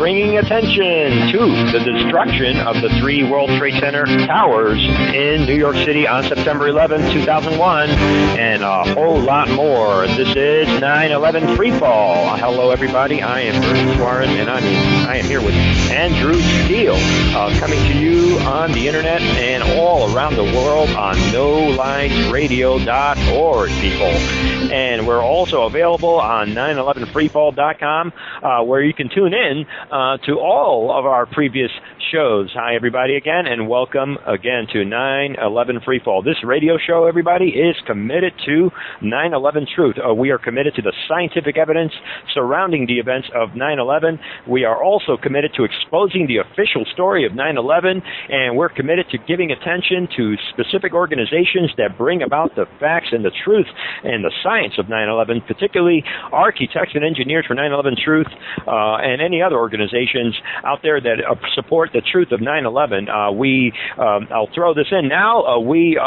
bringing attention to the destruction of the 3 World Trade Center towers in New York City on September 11, 2001, and a whole lot more. This is 9/11 Freefall. Hello, everybody. I am Bernie Suarez, and I am here with Andrew Steele, coming to you on the internet and all around the world on NoLinesRadio.org, people. And we're also available on 911freefall.com, where you can tune in to all of our previous shows. Hi, everybody, again, and welcome again to 9/11 Freefall. This radio show, everybody, is committed to 9/11 truth. We are committed to the scientific evidence surrounding the events of 9/11. We are also committed to exposing the official story of 9/11, and we're committed to giving attention to specific organizations that bring about the facts and the truth and the science of 9/11, particularly architects and engineers for 9/11 Truth, and any other organizations out there that support the truth of 9/11. I'll throw this in now. We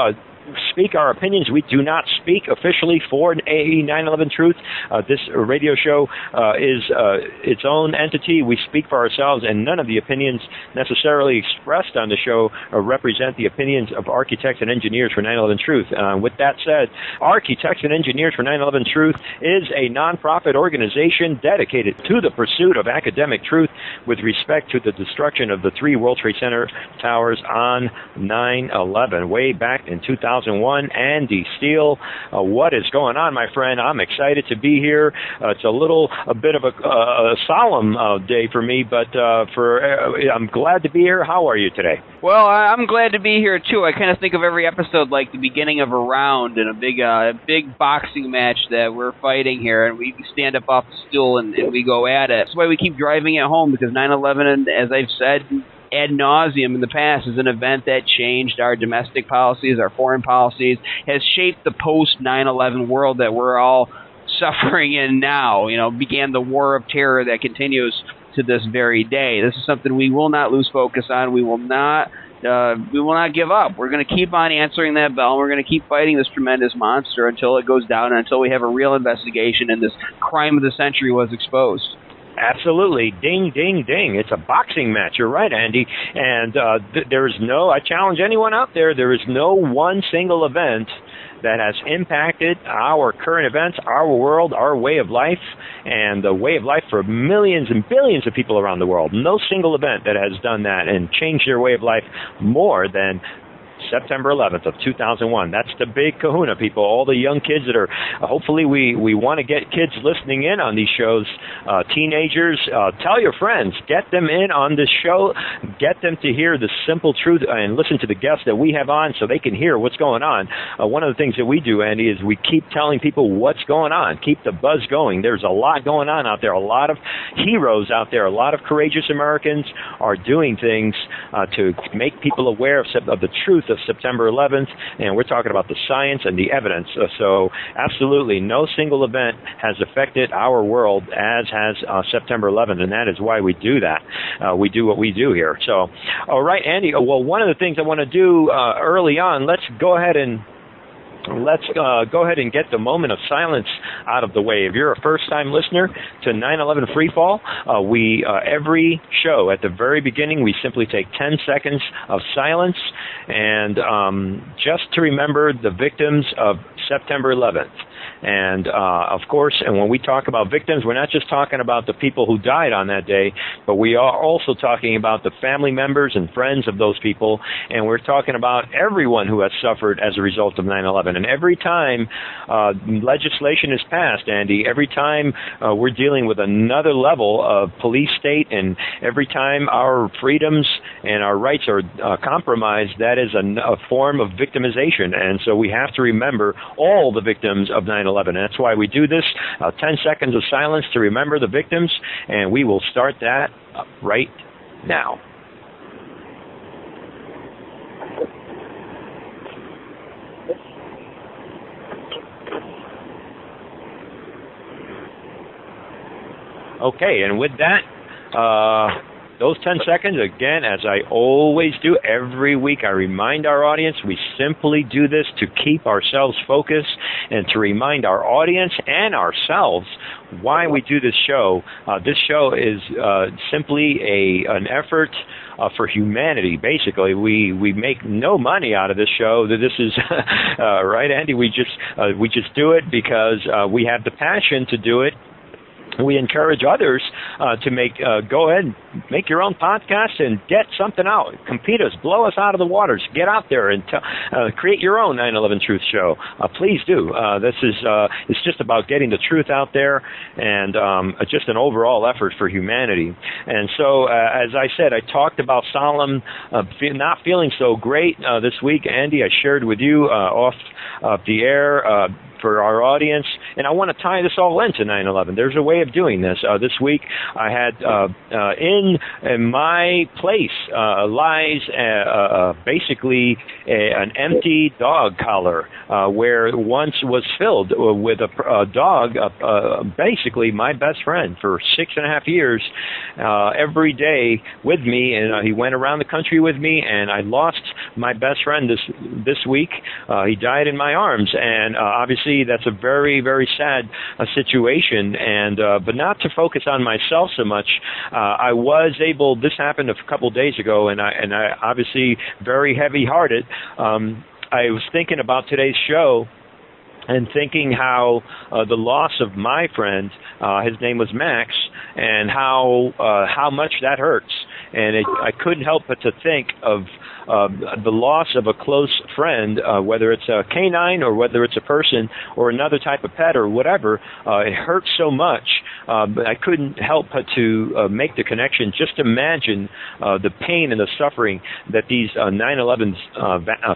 speak our opinions. We do not speak officially for a 9/11 Truth. This radio show is its own entity. We speak for ourselves, and none of the opinions necessarily expressed on the show represent the opinions of architects and engineers for 9/11 Truth. With that said, Architects and Engineers for 9/11 Truth is a nonprofit organization dedicated to the pursuit of academic truth with respect to the destruction of the 3 World Trade Center towers on 9/11, way back in 2001. Andy Steele, what is going on, my friend? I'm excited to be here. It's a bit of a solemn day for me, but I'm glad to be here. How are you today? Well, I'm glad to be here too. I kind of think of every episode like the beginning of a round in a big boxing match that we're fighting here, and we stand up off the stool and we go at it. That's why we keep driving it home, because 9/11, as I've said ad nauseum in the past, is an event that changed our domestic policies, our foreign policies, has shaped the post-9/11 world that we're all suffering in now. You know, began the war of terror that continues to this very day. This is something we will not lose focus on. We will not give up. We're going to keep on answering that bell. We're going to keep fighting this tremendous monster until it goes down, until we have a real investigation and this crime of the century was exposed. Absolutely. Ding, ding, ding. It's a boxing match. You're right, Andy. And I challenge anyone out there, there is no one single event that has impacted our current events, our world, our way of life, and the way of life for millions and billions of people around the world. No single event that has done that and changed their way of life more than September 11th of 2001. That's the big kahuna, people. All the young kids that are, hopefully we want to get kids listening in on these shows, teenagers, tell your friends, get them in on this show, get them to hear the simple truth and listen to the guests that we have on so they can hear what's going on. One of the things that we do, Andy, is we keep telling people what's going on, keep the buzz going. There's a lot going on out there, a lot of heroes out there, a lot of courageous Americans are doing things to make people aware of the truth of September 11th, and we're talking about the science and the evidence. So absolutely no single event has affected our world as has September 11th, and that is why we do that. We do what we do here. So, all right, Andy, well, one of the things I want to do early on, let's go ahead and get the moment of silence out of the way. If you're a first-time listener to 9/11 Freefall, we every show at the very beginning we simply take 10 seconds of silence and just to remember the victims of September 11th. And, of course, and when we talk about victims, we're not just talking about the people who died on that day, but we are also talking about the family members and friends of those people, and we're talking about everyone who has suffered as a result of 9/11. And every time legislation is passed, Andy, every time we're dealing with another level of police state, and every time our freedoms and our rights are compromised, that is a form of victimization. And so we have to remember all the victims of 9/11. And that's why we do this, 10 seconds of silence to remember the victims, and we will start that right now. Okay, and with that, those 10 seconds, again, as I always do every week, I remind our audience, we simply do this to keep ourselves focused and to remind our audience and ourselves why we do this show. This show is simply an effort for humanity. Basically, we make no money out of this show. This is right, Andy. We just do it because we have the passion to do it. We encourage others to go ahead and make your own podcast and get something out. Compete us, blow us out of the waters. Get out there and create your own 9/11 Truth Show. Please do. It's just about getting the truth out there, and just an overall effort for humanity. And so, as I said, I talked about Solemn not feeling so great this week. Andy, I shared with you off the air for our audience, and I want to tie this all into 9/11. There's a way of doing this. This week, I had in my place lies basically an empty dog collar where once was filled with a dog, basically my best friend for 6.5 years, every day with me, and he went around the country with me, and I lost my best friend this week. He died in my arms, and obviously that's a very, very sad situation, and but not to focus on myself so much. I was able. This happened a couple days ago, and I obviously very heavy-hearted. I was thinking about today's show and thinking how the loss of my friend, his name was Max, and how much that hurts. And I couldn't help but to think of the loss of a close friend, whether it's a canine or whether it's a person or another type of pet or whatever. It hurts so much, but I couldn't help but to make the connection. Just imagine the pain and the suffering that these 9/11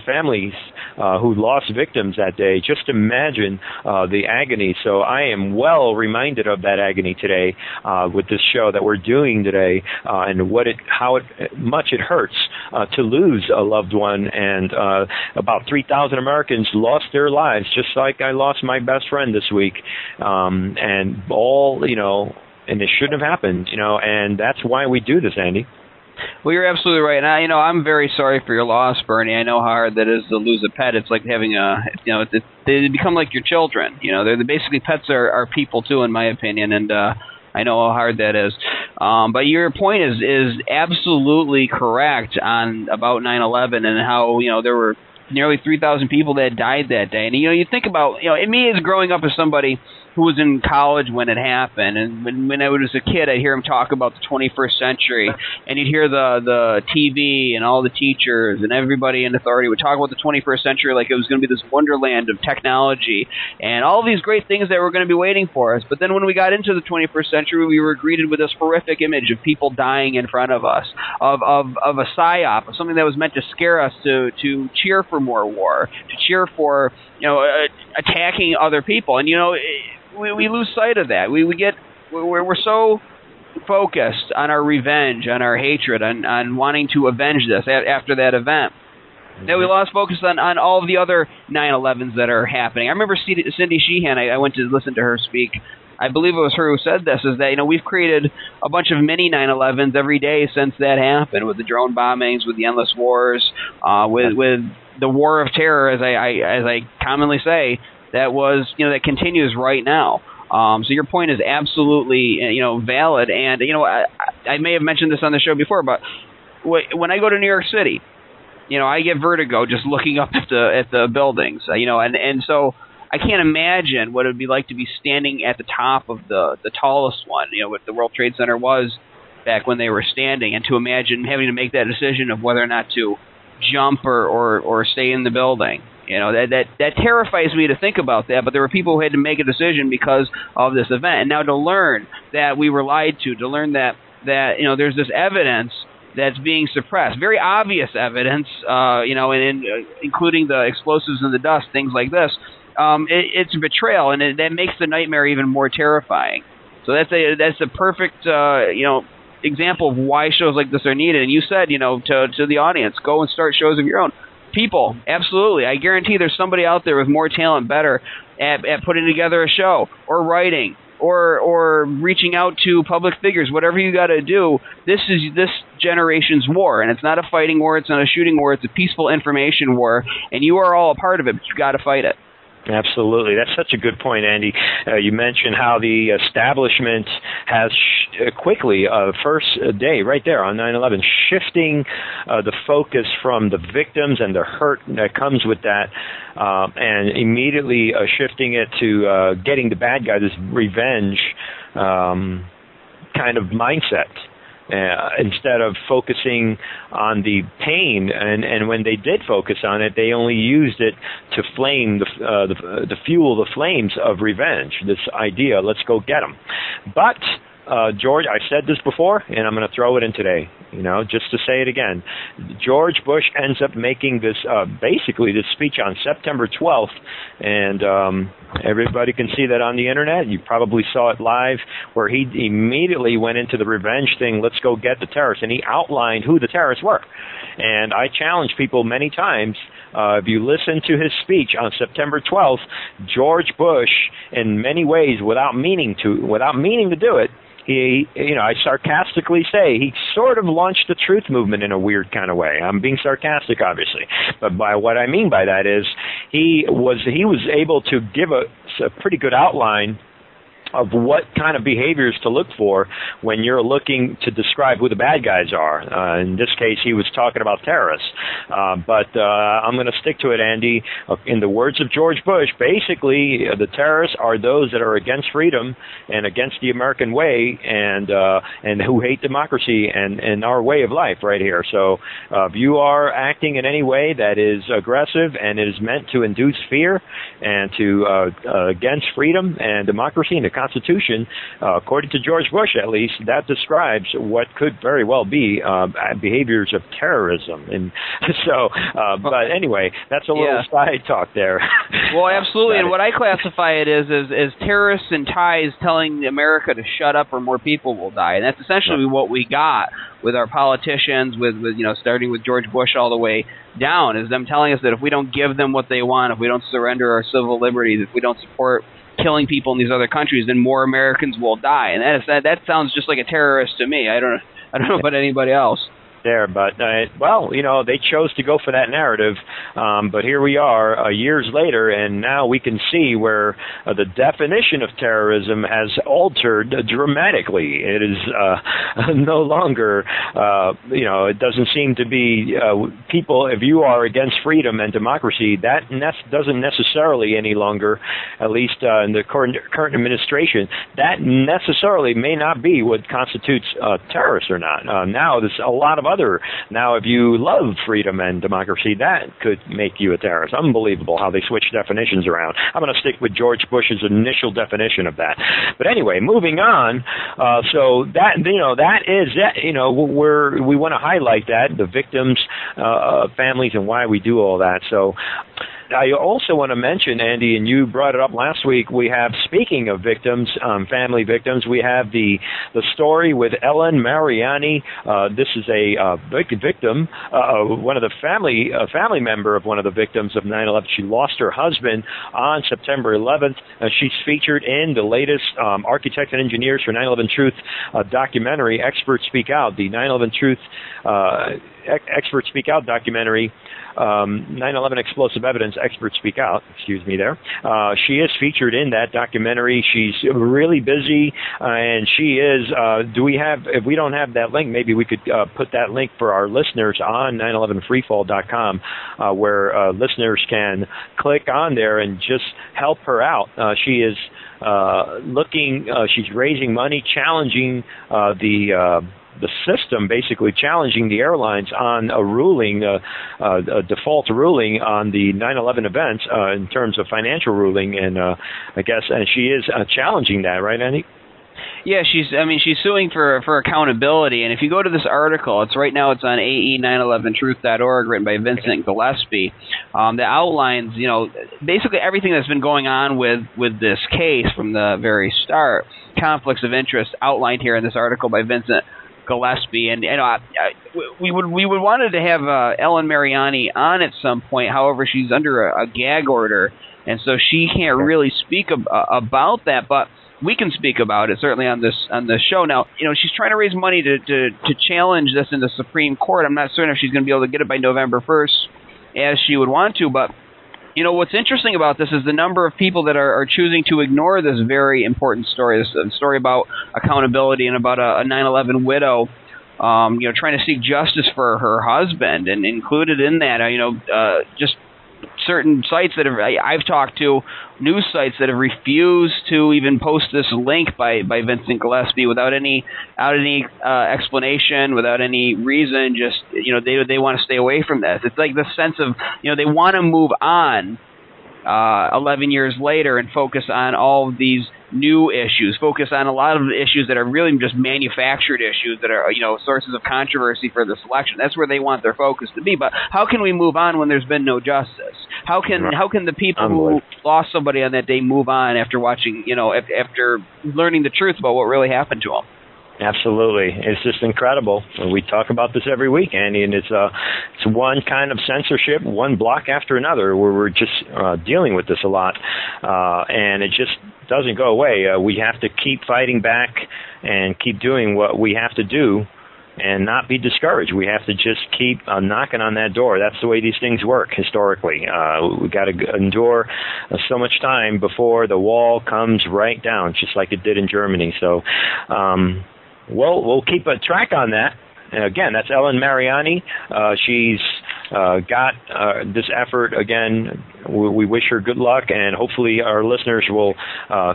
families who lost victims that day. Just imagine the agony. So I am well reminded of that agony today with this show that we're doing today, and how much it hurts to lose a loved one. And about 3,000 Americans lost their lives, just like I lost my best friend this week. And all, and it shouldn't have happened, and that's why we do this, Andy. Well, you're absolutely right, and I'm very sorry for your loss, Bernie. I know how hard that is to lose a pet. It's like having they become like your children. They're basically pets are people too, in my opinion, and I know how hard that is. But your point is absolutely correct about 9/11 and how there were nearly 3,000 people that died that day. And you think about me as growing up as somebody who was in college when it happened, and when I was a kid, I'd hear him talk about the 21st century, and you'd hear the TV and all the teachers and everybody in authority would talk about the 21st century like it was going to be this wonderland of technology and all these great things that were going to be waiting for us. But then when we got into the 21st century, we were greeted with this horrific image of people dying in front of us, of a psyop, of something that was meant to scare us to cheer for more war, to cheer for attacking other people. And we lose sight of that. We're so focused on our revenge, on our hatred, on wanting to avenge this after that event, that we lost focus on all of the other 9/11s that are happening. I remember Cindy Sheehan, I went to listen to her speak. I believe it was her who said this, is that we've created a bunch of mini 9/11s every day since that happened, with the drone bombings, with the endless wars, with the war of terror, as I commonly say, that continues right now. So your point is absolutely valid, and I may have mentioned this on the show before, but when I go to New York City, I get vertigo just looking up at the buildings, and so I can't imagine what it would be like to be standing at the top of the tallest one, what the World Trade Center was back when they were standing, and to imagine having to make that decision of whether or not to jump or stay in the building. That terrifies me to think about that, but there were people who had to make a decision because of this event. And now to learn that we were lied to learn that there's this evidence that's being suppressed, very obvious evidence, and including the explosives in the dust, things like this. It's a betrayal, and that makes the nightmare even more terrifying. So that's a perfect example of why shows like this are needed. And you said, to the audience, go and start shows of your own. People, absolutely. I guarantee there's somebody out there with more talent, better at putting together a show or writing or reaching out to public figures. Whatever you got to do, this is this generation's war, and it's not a fighting war, it's not a shooting war, it's a peaceful information war, and you are all a part of it, but you got to fight it. Absolutely. That's such a good point, Andy. You mentioned how the establishment has quickly, first day, right there on 9/11, shifting the focus from the victims and the hurt that comes with that, and immediately shifting it to getting the bad guys, this revenge kind of mindset. Instead of focusing on the pain, and when they did focus on it, they only used it to flame the fuel the flames of revenge. This idea, let's go get them. But George, I said this before, and I'm going to throw it in today. Just to say it again, George Bush ends up making this basically this speech on September 12th, and everybody can see that on the internet. You probably saw it live, where he immediately went into the revenge thing. Let's go get the terrorists, and he outlined who the terrorists were. And I challenge people many times. If you listen to his speech on September 12th, George Bush, in many ways, without meaning to do it, I sarcastically say he sort of launched the truth movement in a weird kind of way. I'm being sarcastic, obviously, but by what I mean by that is he was able to give a pretty good outline of what kind of behaviors to look for when you're looking to describe who the bad guys are. In this case, he was talking about terrorists. But I'm going to stick to it, Andy. In the words of George Bush, basically, the terrorists are those that are against freedom and against the American way, and who hate democracy and our way of life right here. So if you are acting in any way that is aggressive and is meant to induce fear and to against freedom and democracy and the Constitution, according to George Bush at least, that describes what could very well be behaviors of terrorism. And so, but anyway, that's a little side talk there. Well, absolutely. And what I classify it is terrorists and ties telling America to shut up or more people will die. And that's essentially what we got with our politicians, with starting with George Bush all the way down, is them telling us that if we don't give them what they want, if we don't surrender our civil liberties, if we don't support killing people in these other countries, then more Americans will die. And that sounds just like a terrorist to me. I don't know about anybody else. There, but they chose to go for that narrative, but here we are years later, and now we can see where the definition of terrorism has altered dramatically. It is no longer, it doesn't seem to be people. If you are against freedom and democracy, that doesn't necessarily any longer, at least in the current administration, that necessarily may not be what constitutes terrorists or not. Now there's a lot of other. Now, if you love freedom and democracy, that could make you a terrorist. Unbelievable how they switch definitions around. I'm going to stick with George Bush's initial definition of that. But anyway, moving on. So that is we want to highlight that, the victims' families, and why we do all that. So I also want to mention, Andy, and you brought it up last week, we have, speaking of victims, family victims, we have the story with Ellen Mariani. This is a victim, one of the family member of one of the victims of 9/11. She lost her husband on September 11th. She's featured in the latest Architects and Engineers for 9/11 Truth documentary, Experts Speak Out, the 9/11 Truth Experts Speak Out documentary. 9/11 Explosive Evidence, Experts Speak Out, excuse me there. She is featured in that documentary. She's really busy, and she is, if we don't have that link, maybe we could put that link for our listeners on 911freefall.com, where listeners can click on there and just help her out. She is she's raising money, challenging the system, basically challenging the airlines on a ruling, a default ruling on the 9/11 events in terms of financial ruling, and I guess she is challenging that, right, Andy? Yeah, she's suing for accountability. And if you go to this article, it's on ae911truth.org, written by Vincent Gillespie, that outlines, basically everything that's been going on with this case from the very start, conflicts of interest outlined here in this article by Vincent Gillespie, and we would wanted to have Ellen Mariani on at some point. However, she's under a gag order, and so she can't really speak about that. But we can speak about it certainly on the show. Now, she's trying to raise money to challenge this in the Supreme Court. I'm not certain if she's going to be able to get it by November 1st, as she would want to, but You know, what's interesting about this is the number of people that are choosing to ignore this very important story, this story about accountability and about a 9/11 widow, trying to seek justice for her husband, and included in that, just certain sites that I've talked to, news sites that have refused to even post this link by Vincent Gillespie without any explanation, without any reason. Just they want to stay away from this. It's like the sense of they want to move on 11 years later and focus on all of these new issues, focus on a lot of the issues that are really just manufactured issues that are, sources of controversy for this election. That's where they want their focus to be. But how can we move on when there's been no justice? How can the people who lost somebody on that day move on after watching, after learning the truth about what really happened to them? Absolutely. It's just incredible. We talk about this every week, Andy, and it's one kind of censorship, one block after another, where we're just dealing with this a lot, and it just doesn't go away. We have to keep fighting back and keep doing what we have to do and not be discouraged. We have to just keep knocking on that door. That's the way these things work historically. We got to endure so much time before the wall comes right down, just like it did in Germany. So, we'll keep a track on that. And again, that's Ellen Mariani. She's got this effort. Again, we wish her good luck, and hopefully our listeners will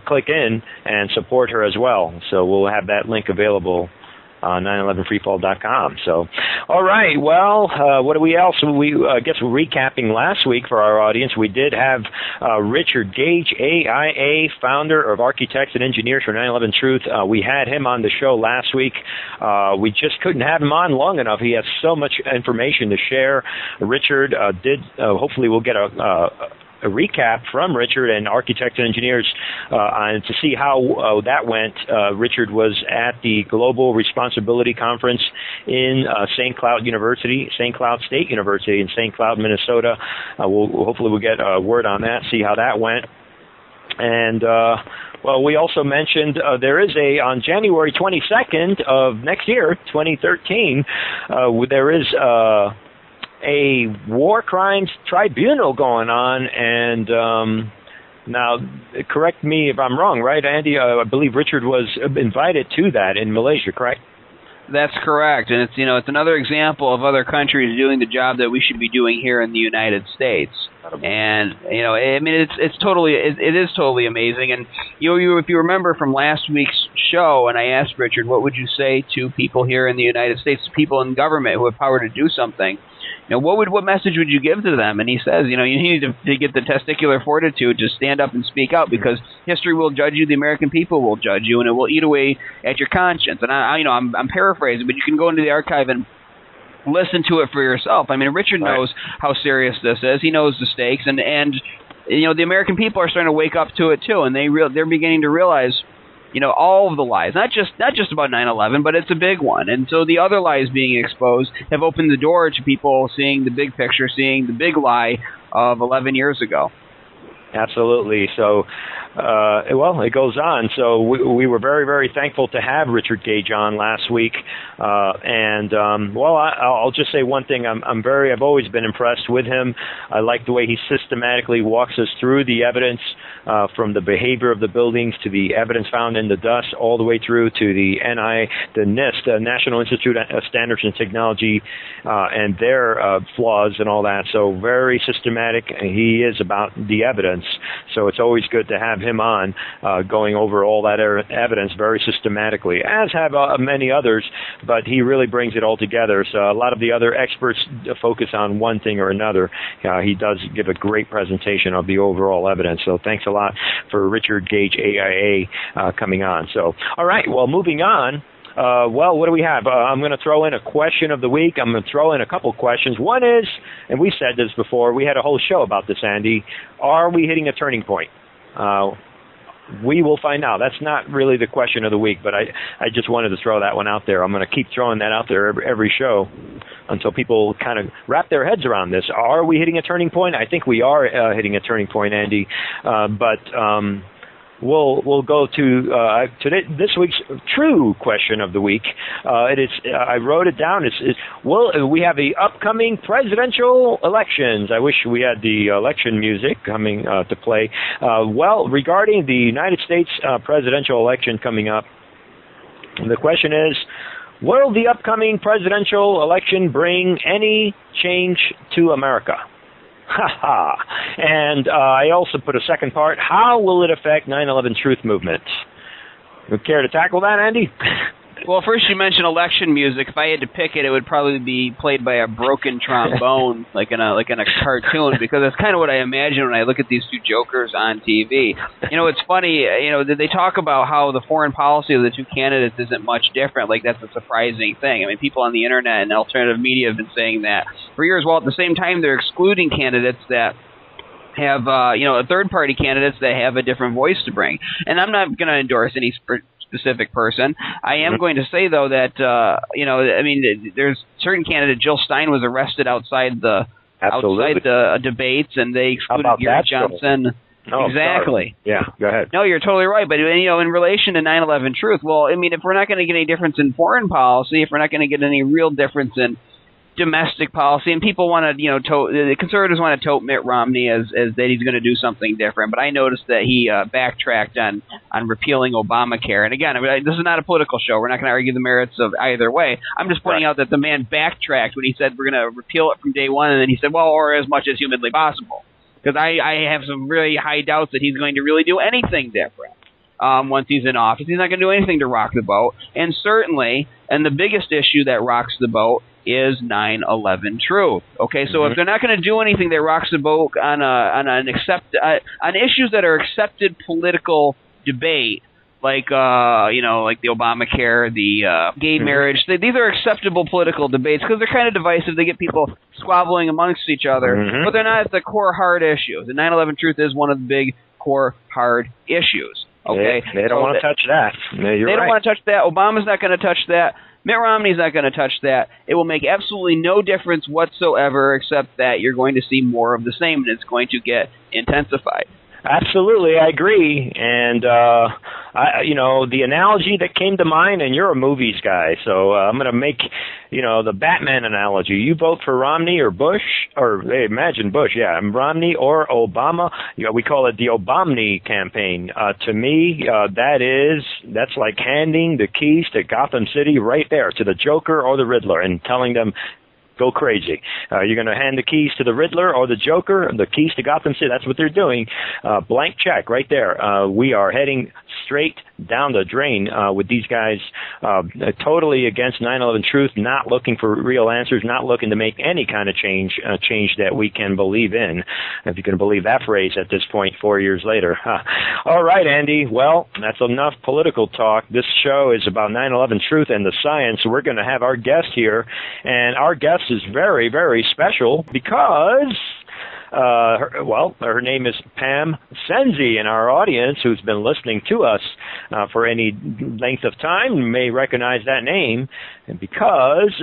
click in and support her as well. So we'll have that link available on 911freefall.com. So, all right. Well, what do we else? I guess recapping last week for our audience, we did have Richard Gage, AIA, founder of Architects and Engineers for 9/11 Truth. We had him on the show last week. We just couldn't have him on long enough. He has so much information to share. Richard hopefully we'll get a recap from Richard and Architects and Engineers on to see how that went. Richard was at the Global Responsibility Conference in St. Cloud State University in St. Cloud, Minnesota. Hopefully we'll get a word on that, see how that went. And we also mentioned there is on January 22nd of next year, 2013, there is a war crimes tribunal going on, and now correct me if I'm wrong, right, Andy? I believe Richard was invited to that in Malaysia, correct? That's correct, and it's another example of other countries doing the job that we should be doing here in the United States. And it is totally amazing. And if you remember from last week's show, and I asked Richard, what would you say to people here in the United States, people in government who have power to do something? What message would you give to them? And he says, you need to get the testicular fortitude to stand up and speak out, because history will judge you, the American people will judge you, and it will eat away at your conscience. And I'm paraphrasing, but you can go into the archive and listen to it for yourself. I mean, Richard knows how serious this is. He knows the stakes, and the American people are starting to wake up to it too, and they're beginning to realize, all of the lies, not just about 9/11, but it's a big one. And so the other lies being exposed have opened the door to people seeing the big picture, seeing the big lie of 11 years ago. Absolutely. So, it goes on. So we were very, very thankful to have Richard Gage on last week. I'll just say one thing. I've always been impressed with him. I like the way he systematically walks us through the evidence, from the behavior of the buildings to the evidence found in the dust, all the way through to the NIST, the National Institute of Standards and Technology, and their flaws and all that. So very systematic. He is about the evidence. So it's always good to have him on, going over all that evidence very systematically, as have many others, but he really brings it all together. So a lot of the other experts focus on one thing or another. He does give a great presentation of the overall evidence. So thanks a lot for Richard Gage, AIA, coming on. So, all right, well, moving on. What do we have? I'm going to throw in a question of the week. I'm going to throw in a couple questions. One is, and we said this before, we had a whole show about this, Andy, are we hitting a turning point? We will find out. That's not really the question of the week, but I just wanted to throw that one out there. I'm going to keep throwing that out there every show until people kind of wrap their heads around this. Are we hitting a turning point? I think we are hitting a turning point, Andy. we'll go to today this week's true question of the week. It is I wrote it down. We have the upcoming presidential elections. I wish we had the election music coming to play. Regarding the United States presidential election coming up, the question is, will the upcoming presidential election bring any change to America? And I also put a second part. How will it affect 9/11 Truth Movement? You care to tackle that, Andy? Well, first you mentioned election music. If I had to pick it, it would probably be played by a broken trombone, like in a cartoon, because that's kind of what I imagine when I look at these two jokers on TV. You know, it's funny. You know, they talk about how the foreign policy of the two candidates isn't much different. Like, that's a surprising thing. I mean, people on the internet and alternative media have been saying that for years. Well, at the same time, they're excluding candidates that have, third-party candidates that have a different voice to bring. And I'm not going to endorse any specific person. I am going to say, though, that, there's certain candidate, Jill Stein, was arrested outside the debates, and they excluded Gary Johnson. Oh, exactly. Sorry. Yeah, go ahead. No, you're totally right. But, in relation to 9/11 Truth, well, I mean, if we're not going to get any difference in foreign policy, if we're not going to get any real difference in domestic policy, and people want to, the conservatives want to tote Mitt Romney as that he's going to do something different. But I noticed that he backtracked on repealing Obamacare. And again, this is not a political show. We're not going to argue the merits of either way. I'm just pointing out that the man backtracked when he said we're going to repeal it from day one, and then he said, well, or as much as humanly possible. Because I have some really high doubts that he's going to really do anything different once he's in office. He's not going to do anything to rock the boat. And certainly, and the biggest issue that rocks the boat is 9/11 Truth. Okay, so if they're not going to do anything that rocks the boat on issues that are accepted political debate, like the Obamacare, the gay marriage, these are acceptable political debates because they're kind of divisive. They get people squabbling amongst each other, but they're not at the core hard issues. And 9/11 Truth is one of the big core hard issues. Okay, they don't want to touch that. They don't want to touch that. Obama's not going to touch that. Mitt Romney's not going to touch that. It will make absolutely no difference whatsoever, except that you're going to see more of the same, and it's going to get intensified. Absolutely, I agree. And, the analogy that came to mind, and you're a movies guy, so I'm going to make, the Batman analogy. You vote for Romney or Bush, or imagine Bush, Romney or Obama. We call it the Obamney campaign. To me, that's like handing the keys to Gotham City right there to the Joker or the Riddler and telling them, go crazy. You're going to hand the keys to the Riddler or the Joker, the keys to Gotham City. That's what they're doing. Blank check right there. We are heading straight down the drain with these guys totally against 9/11 Truth, not looking for real answers, not looking to make any kind of change that we can believe in, if you can believe that phrase at this point 4 years later. All right, Andy. Well, that's enough political talk. This show is about 9/11 Truth and the science. We're going to have our guest here, and our guest is very, very special because her name is Pam Senzee, and our audience who's been listening to us for any length of time may recognize that name, because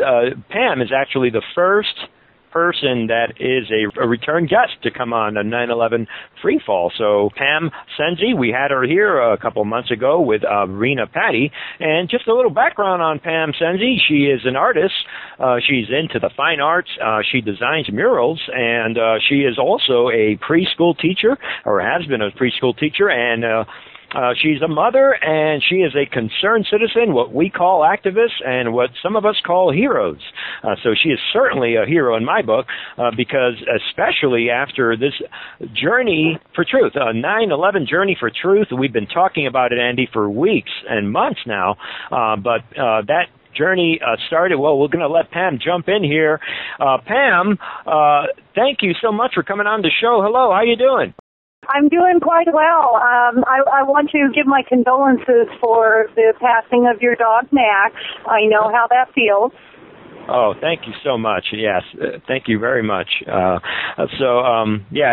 Pam is actually the first person that is a return guest to come on a 9/11 Freefall. So Pam Senzee, we had her here a couple months ago with Rena Patty. And just a little background on Pam Senzee. She is an artist. She's into the fine arts. She designs murals, and she is also a preschool teacher, or has been a preschool teacher, and she's a mother, and she is a concerned citizen, what we call activists, and what some of us call heroes. So she is certainly a hero in my book, because especially after this journey for truth, a 9/11 journey for truth. We've been talking about it, Andy, for weeks and months now, but that journey started. Well, we're going to let Pam jump in here. Pam, thank you so much for coming on the show. Hello, how you doing? I'm doing quite well. I want to give my condolences for the passing of your dog, Max. I know how that feels. Oh, thank you so much. Yes, thank you very much. It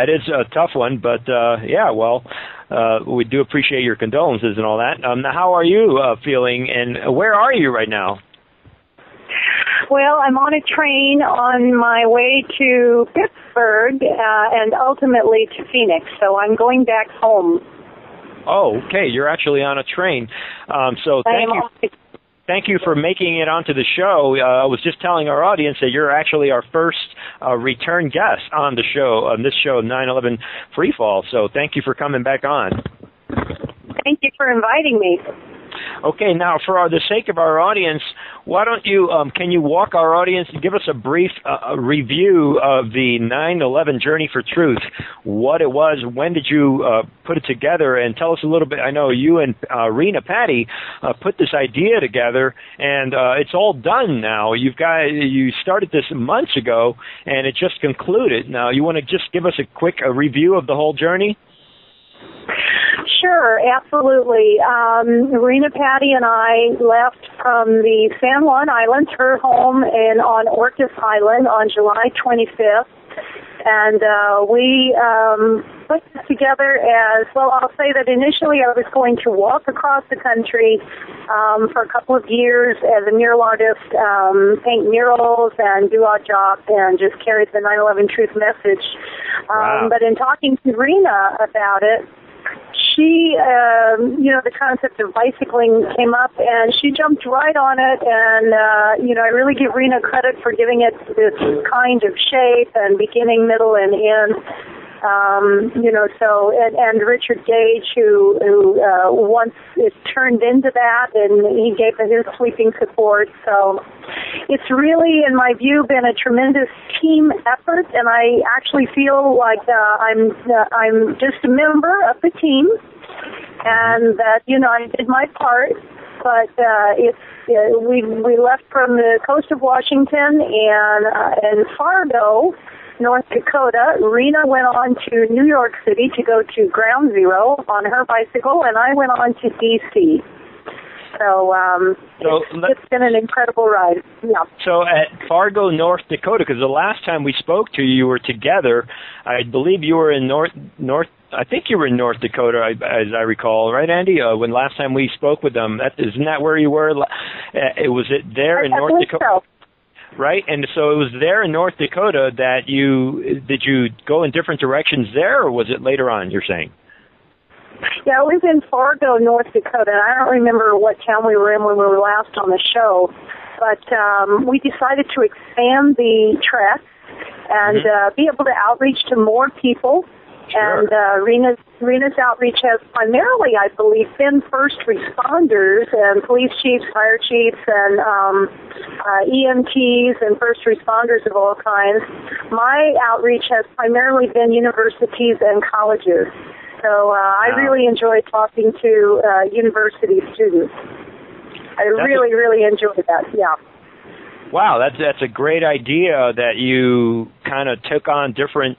is a tough one, but we do appreciate your condolences and all that. Now, how are you feeling, and where are you right now? Well, I'm on a train on my way to Pittsburgh and ultimately to Phoenix, so I'm going back home. Oh, okay. You're actually on a train. So thank you. Thank you for making it onto the show. I was just telling our audience that you're actually our first return guest on the show, on this show, 9/11 Freefall. So thank you for coming back on. Thank you for inviting me. Okay, now for the sake of our audience, why don't you, can you walk our audience and give us a brief review of the 9/11 Journey for Truth, what it was, when did you put it together, and tell us a little bit. I know you and Rena Patty put this idea together, and it's all done now. You started this months ago, and it just concluded. Now, you want to just give us a quick review of the whole journey? Sure, absolutely. Rena Patty and I left from the San Juan Islands, her home on Orcas Island on July 25th. And we put this together as, well, I'll say that initially I was going to walk across the country for a couple of years as a mural artist, paint murals and do odd jobs and just carry the 9/11 truth message. Wow. But in talking to Rena about it, she, the concept of bicycling came up, and she jumped right on it, and, I really give Rena credit for giving it this kind of shape and beginning, middle, and end. And Richard Gage, who once it turned into that, and he gave it his sweeping support. So it's really, in my view, been a tremendous team effort, and I actually feel like I'm just a member of the team, and that I did my part. But we left from the coast of Washington and Fargo, North Dakota. Rena went on to New York City to go to Ground Zero on her bicycle, and I went on to D.C. So it's been an incredible ride. Yeah. So at Fargo, North Dakota, because the last time we spoke to you were together, I believe you were in I think you were in North Dakota, as I recall, right, Andy? When last time we spoke with them, isn't that where you were? Was it there in North Dakota? So. Right, and so it was there in North Dakota that did you go in different directions there, or was it later on, you're saying? Yeah, it was in Fargo, North Dakota. I don't remember what town we were in when we were last on the show, but we decided to expand the trek and be able to outreach to more people. Sure. And Rena's outreach has primarily, I believe, been first responders and police chiefs, fire chiefs, and EMTs and first responders of all kinds. My outreach has primarily been universities and colleges. So I really enjoy talking to university students. I really enjoyed that, yeah. Wow, that's a great idea that you kind of took on different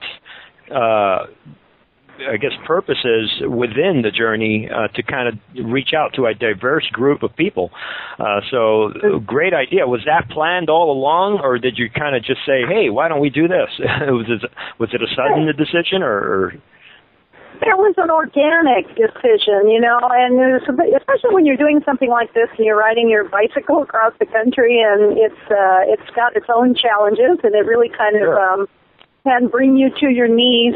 purposes within the journey to kind of reach out to a diverse group of people. So great idea. Was that planned all along, or did you kind of just say, hey, why don't we do this? Was it a sudden decision, or? It was an organic decision, and especially when you're doing something like this and you're riding your bicycle across the country, and it's got its own challenges, and it really kind of can bring you to your knees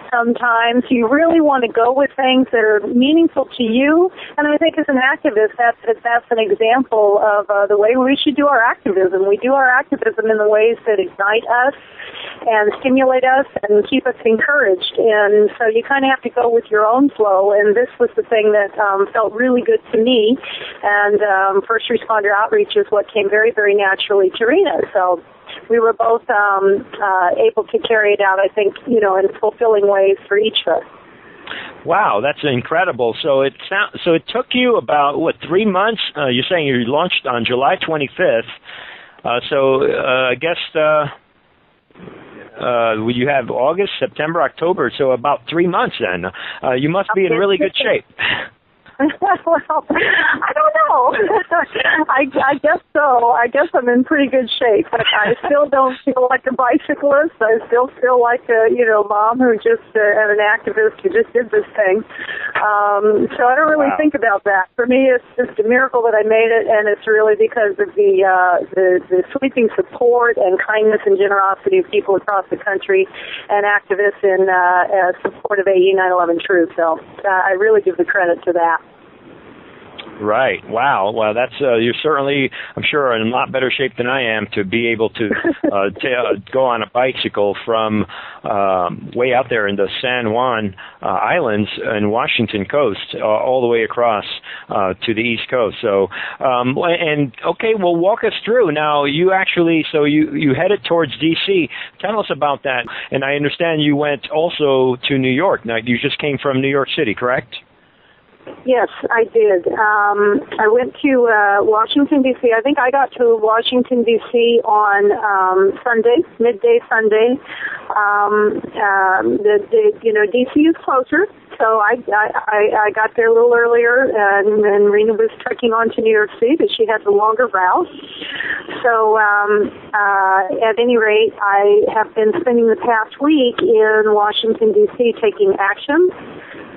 sometimes. You really want to go with things that are meaningful to you, and I think as an activist, that's an example of the way we should do our activism. We do our activism in the ways that ignite us and stimulate us and keep us encouraged, and so you kind of have to go with your own flow, and this was the thing that felt really good to me, and first responder outreach is what came very, very naturally to Rena. So we were both able to carry it out, I think, in fulfilling ways for each of us. Wow, that's incredible. So it took you about, 3 months? You're saying you launched on July 25th. I guess you have August, September, October, so about 3 months then. You must be in really good shape. Well, I don't know. I guess so. I guess I'm in pretty good shape, but I still don't feel like a bicyclist. I still feel like a, mom who just, and an activist who just did this thing. So I don't really think about that. For me, it's just a miracle that I made it, and it's really because of the sweeping support and kindness and generosity of people across the country and activists in support of AE 9/11 Truth. So I really give the credit to that. Right. Wow. Well, that's you're certainly, I'm sure, in a lot better shape than I am to be able to go on a bicycle from way out there in the San Juan Islands and Washington coast all the way across to the East Coast. So, well, walk us through. Now, you actually, so you headed towards D.C. Tell us about that. And I understand you went also to New York. Now, you just came from New York City, correct? Yes, I did. I went to Washington, D.C. I think I got to Washington, D.C. on Sunday, midday Sunday. D.C. is closer, so I got there a little earlier, and Rena was trekking on to New York City, but she had the longer route. So at any rate, I have been spending the past week in Washington, D.C. taking action.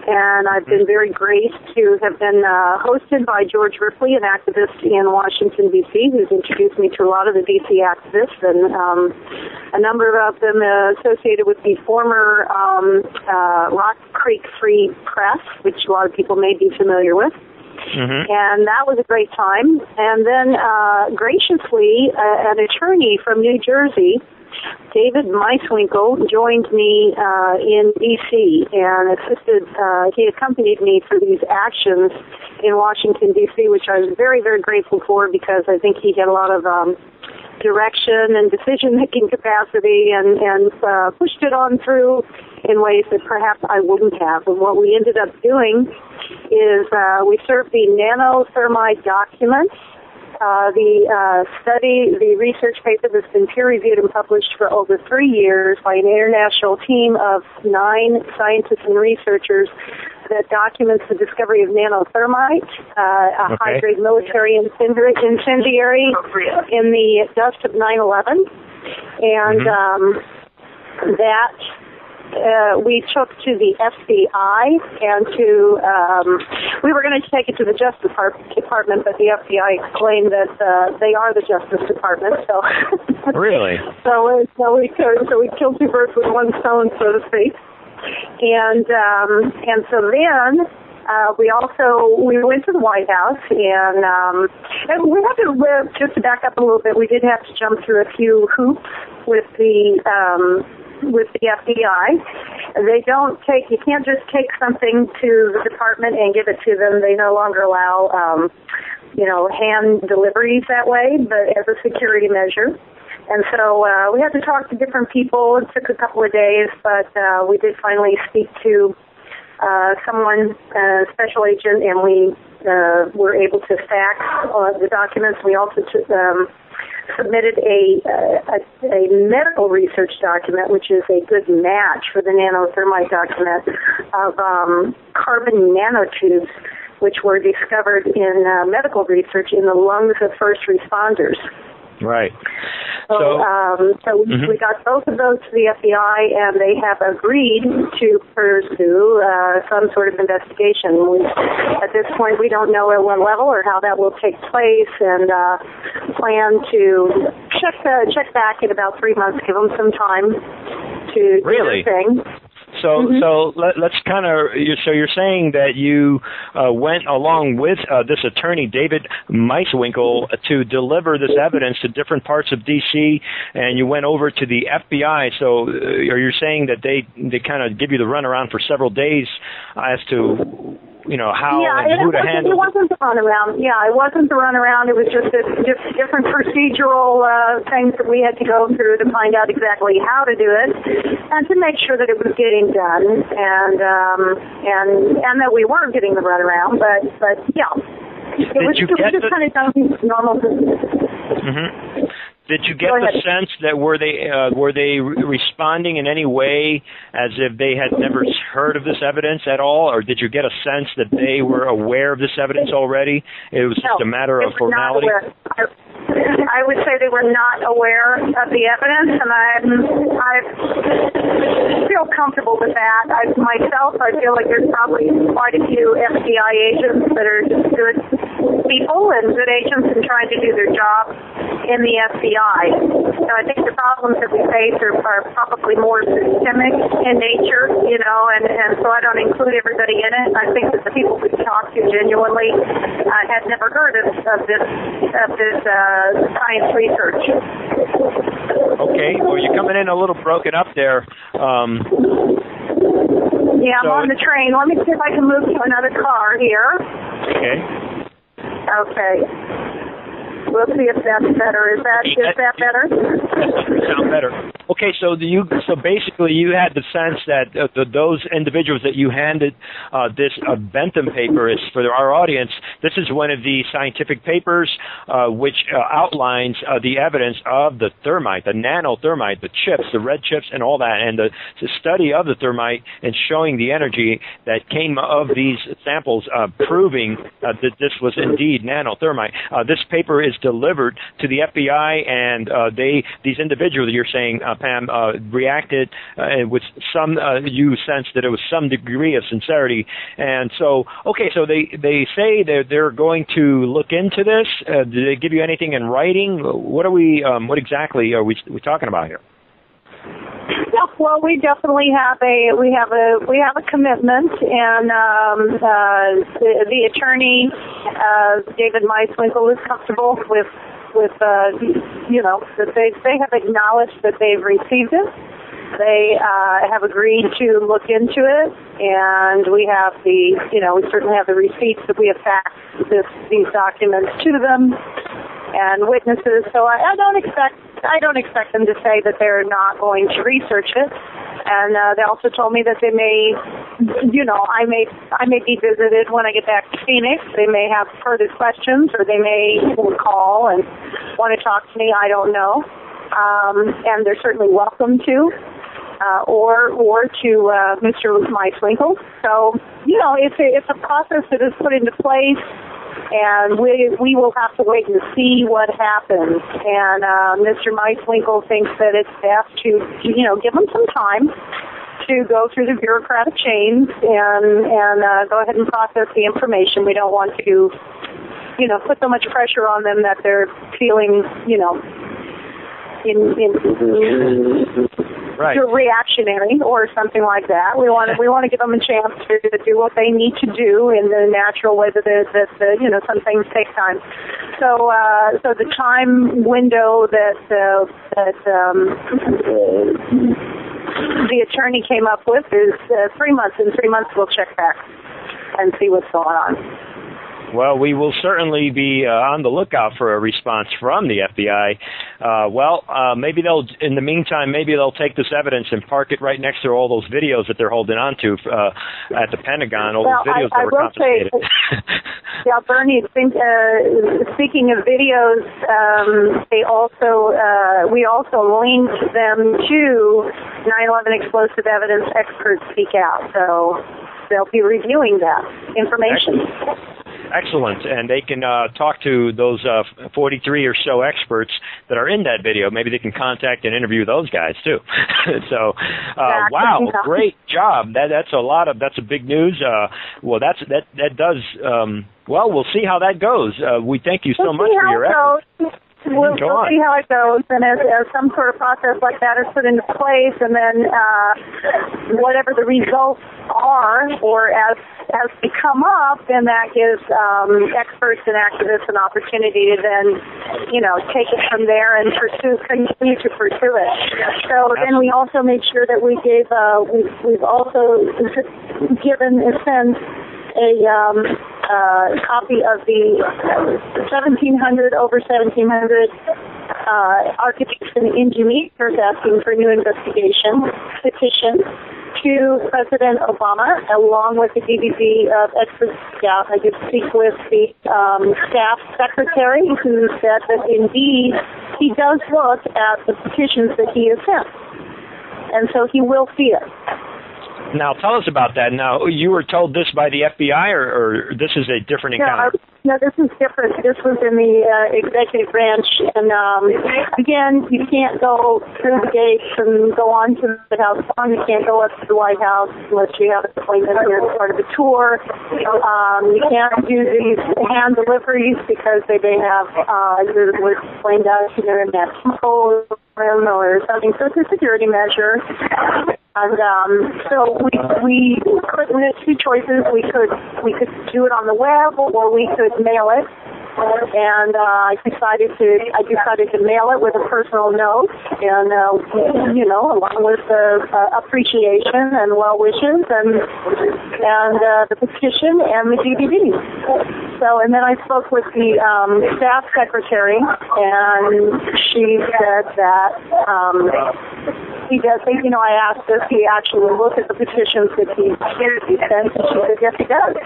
And I've been very graced to have been hosted by George Ripley, an activist in Washington, D.C., who's introduced me to a lot of the D.C. activists, and a number of them associated with the former Rock Creek Free Press, which a lot of people may be familiar with. Mm-hmm. And that was a great time. And then graciously, an attorney from New Jersey, David Meiswinkle, joined me in D.C. and assisted, he accompanied me for these actions in Washington, D.C., which I was very, very grateful for because I think he had a lot of direction and decision-making capacity and pushed it on through in ways that perhaps I wouldn't have. And what we ended up doing is we served the nanothermite documents. The research paper that's been peer-reviewed and published for over 3 years by an international team of 9 scientists and researchers that documents the discovery of nanothermite, a high-grade military incendiary in the dust of 9/11. And that we took to the FBI and we were going to take it to the Justice Department, but the FBI claimed that they are the Justice Department. So really, so we killed 2 birds with 1 stone, so to speak. And so then we went to the White House and we had to just to back up a little bit. We did have to jump through a few hoops with the FBI. You can't just take something to the department and give it to them. They no longer allow, hand deliveries that way, but as a security measure. And so we had to talk to different people. It took a couple of days, but we did finally speak to someone, a special agent, and we were able to fax the documents. We also submitted a medical research document, which is a good match for the nanothermite document of carbon nanotubes, which were discovered in medical research in the lungs of first responders. Right. So we got both of those to the FBI, and they have agreed to pursue some sort of investigation. At this point, we don't know at what level or how that will take place, and plan to check back in about 3 months, give them some time to do their thing. So let's kind of, so you're saying that you went along with this attorney, David Meiswinkle, to deliver this evidence to different parts of D.C., and you went over to the FBI. So are you saying that they kind of give you the runaround for several days as to how and who to handle? It wasn't the runaround. Yeah, it wasn't the runaround. It was just different procedural things that we had to go through to find out exactly how to do it, and to make sure that it was getting done, and that we weren't getting the runaround. But yeah, it was just kind of done normal business. Mm-hmm. Did you get the sense that were they responding in any way as if they had never heard of this evidence at all, or did you get a sense that they were aware of this evidence already? It was just a matter of formality. I would say they were not aware of the evidence, and I feel comfortable with that. Myself, I feel like there's probably quite a few FBI agents that are just good people and good agents and trying to do their job in the FBI. So I think the problems that we face are probably more systemic in nature, and so I don't include everybody in it. I think that the people we talked to genuinely had never heard of this science research. Okay, well, you're coming in a little broken up there. Yeah, I'm on the train. Let me see if I can move to another car here. Okay. We'll see if that's better. Is that better? That sounds better. Okay, so basically you had the sense that those individuals that you handed this Bentham paper is for our audience. This is one of the scientific papers which outlines the evidence of the thermite, the nanothermite, the chips, the red chips, and all that, and the study of the thermite and showing the energy that came of these samples, proving that this was indeed nanothermite. This paper is delivered to the FBI, and these individuals, you're saying, Pam, reacted with some, you sense that it was some degree of sincerity. And so, okay, so they say that they're going to look into this. Did they give you anything in writing? What exactly are we talking about here? Yeah, well, we definitely have a commitment, and the attorney, David Meiswinkle, is comfortable with that they have acknowledged that they've received it. They have agreed to look into it, and we certainly have the receipts that we have faxed these documents to them and witnesses. So I don't expect them to say that they're not going to research it. And they also told me that they may, I may be visited when I get back to Phoenix. They may have further questions, or they may call and want to talk to me. I don't know. And they're certainly welcome to, or to Mr. Meiswinkle. So, it's a process that is put into place, and we will have to wait and see what happens. And Mr. Meiswinkle thinks that it's best to, give him some time to go through the bureaucratic chains and go ahead and process the information. We don't want to, put so much pressure on them that they're feeling, right, reactionary or something like that. We want to give them a chance to do what they need to do in the natural way that some things take time. So the time window that the attorney came up with is 3 months. In 3 months, we'll check back and see what's going on. Well, we will certainly be on the lookout for a response from the FBI. Maybe in the meantime, maybe they'll take this evidence and park it right next to all those videos that they're holding on to at the Pentagon, all those videos that were confiscated. Yeah, Bernie, speaking of videos, we also linked them to 9/11 explosive evidence experts speak out. So they'll be reviewing that information. Excellent. And they can talk to those 43 or so experts that are in that video. Maybe they can contact and interview those guys too. So, wow, great job. That's a big news. That does. We'll see how that goes. We thank you so much for your efforts. We'll see how it goes, and as some sort of process like that is put into place, and then whatever the results are, or as they come up, then that gives experts and activists an opportunity to then, take it from there and continue to pursue it. So then we also made sure that we've also given a sense a copy of the 1700 architects and engineers asking for new investigation petition to President Obama, along with the DVD of expert staff. I did speak with the staff secretary, who said that indeed he does look at the petitions that he has sent, and so he will see it. Now, tell us about that. Now, you were told this by the FBI, or this is a different encounter? No, this is different. This was in the executive branch, and again, you can't go through the gates and go on to the House. You can't go up to the White House unless you have an appointment here as part of the tour. You can't do these hand deliveries because they may have was explained out to them in that chemical room or something. So it's a security measure. And so we had two choices. We could do it on the web, or we could mail it. And I decided to mail it with a personal note, and along with appreciation and well wishes, and the petition and the DVD. So, and then I spoke with the staff secretary, and she said that he does. I asked if he actually looked at the petitions that he sent, and she said yes, he does.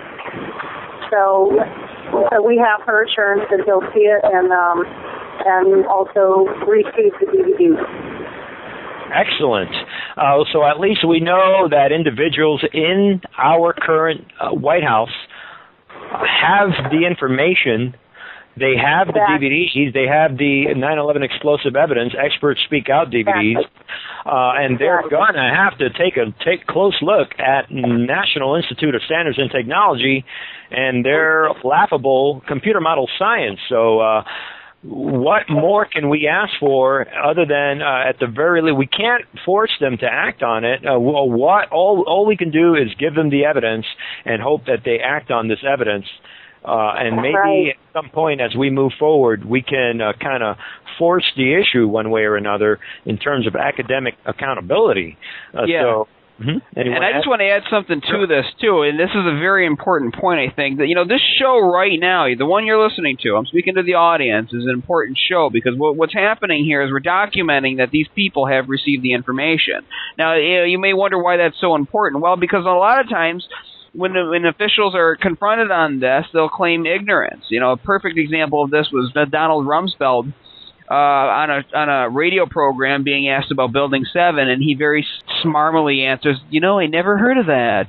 So we have her assurance that he'll see it and also receive the DVD. Excellent. So at least we know that individuals in our current White House have the information. They have the DVDs. They have the 9/11 explosive evidence, experts speak out DVDs, and they're going to have to take a close look at National Institute of Standards and Technology and their laughable computer model science. So what more can we ask for other than, at the very least, we can't force them to act on it. All we can do is give them the evidence and hope that they act on this evidence. And maybe at some point as we move forward, we can kind of force the issue one way or another in terms of academic accountability. So, and I just want to add something to this, too, and this is a very important point, I think, that, this show right now, the one you're listening to, I'm speaking to the audience, is an important show because what's happening here is we're documenting that these people have received the information. Now, you may wonder why that's so important. Well, because a lot of times when officials are confronted on this, they'll claim ignorance. A perfect example of this was Donald Rumsfeld on a radio program being asked about Building 7, and he very smarmily answers, I never heard of that.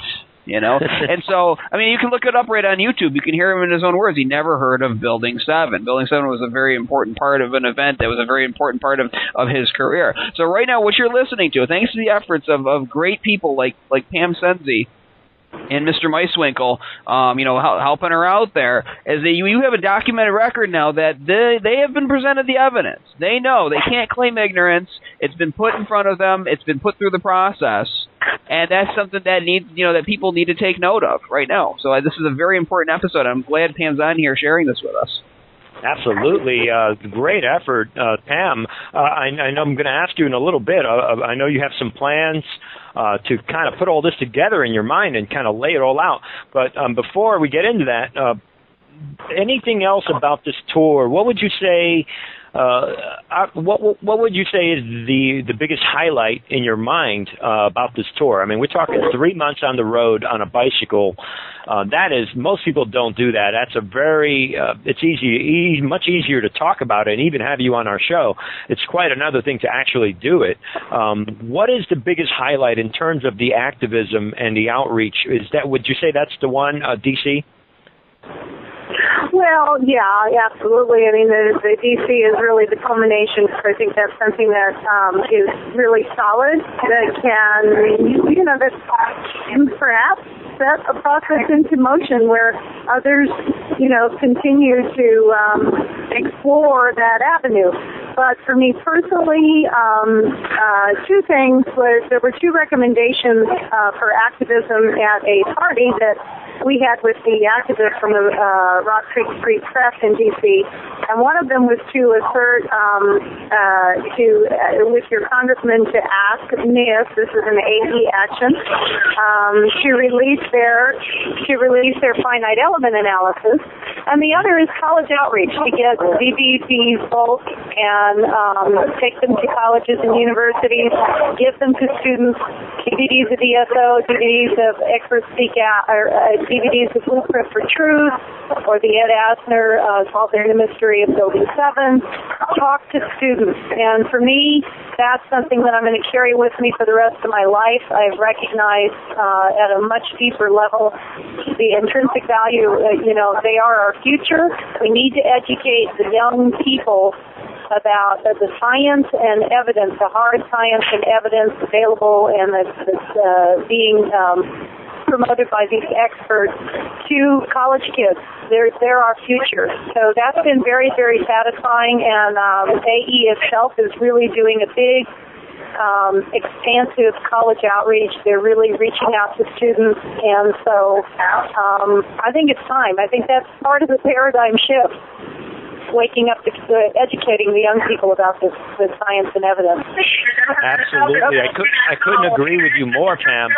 And so, you can look it up right on YouTube. You can hear him in his own words. He never heard of Building 7. Building 7 was a very important part of an event that was a very important part of his career. So right now, what you're listening to, thanks to the efforts of great people like Pam Senzee and Mr. Meiswinkle, helping her out there, is that you have a documented record now that they have been presented the evidence. They know they can't claim ignorance. It's been put in front of them. It's been put through the process, and that's something that that people need to take note of right now. So this is a very important episode. I'm glad Pam's on here sharing this with us. Absolutely. Great effort, Pam. I know I'm going to ask you in a little bit. I know you have some plans to kind of put all this together in your mind and kind of lay it all out. But before we get into that, anything else about this tour? What would you say? What would you say is the biggest highlight in your mind about this tour? We're talking 3 months on the road on a bicycle. That is, most people don't do that. That's a very, it's much easier to talk about it and even have you on our show. It's quite another thing to actually do it. What is the biggest highlight in terms of the activism and the outreach? Would you say that's the one, D.C.? Well, yeah, absolutely. The DC is really the culmination. I think that's something that is really solid, that can, that perhaps set a process into motion where others, continue to explore that avenue. But for me personally, two things there were two recommendations for activism at a party that we had with the activists from the Rock Creek Street Press in D.C. And one of them was to assert, with your congressman to ask NIST, this is an AE action, to release their finite element analysis. And the other is college outreach, to get DVDs bulk and take them to colleges and universities, give them to students, DVDs of ESO, DVDs of Expert Speak Out, or DVDs of Blueprint for Truth, or the Ed Asner Solving the Mystery of Building 7. Talk to students. And for me, that's something that I'm going to carry with me for the rest of my life. I've recognized at a much deeper level the intrinsic value. They are our future. We need to educate the young people about the science and evidence, the hard science and evidence available and that's being promoted by these experts to college kids. They're our future. So that's been very, very satisfying, and AE itself is really doing a big expansive college outreach. They're really reaching out to students, and so I think it's time. I think that's part of the paradigm shift, waking up to educating the young people about this science and evidence. Absolutely. I couldn't agree with you more, Pam,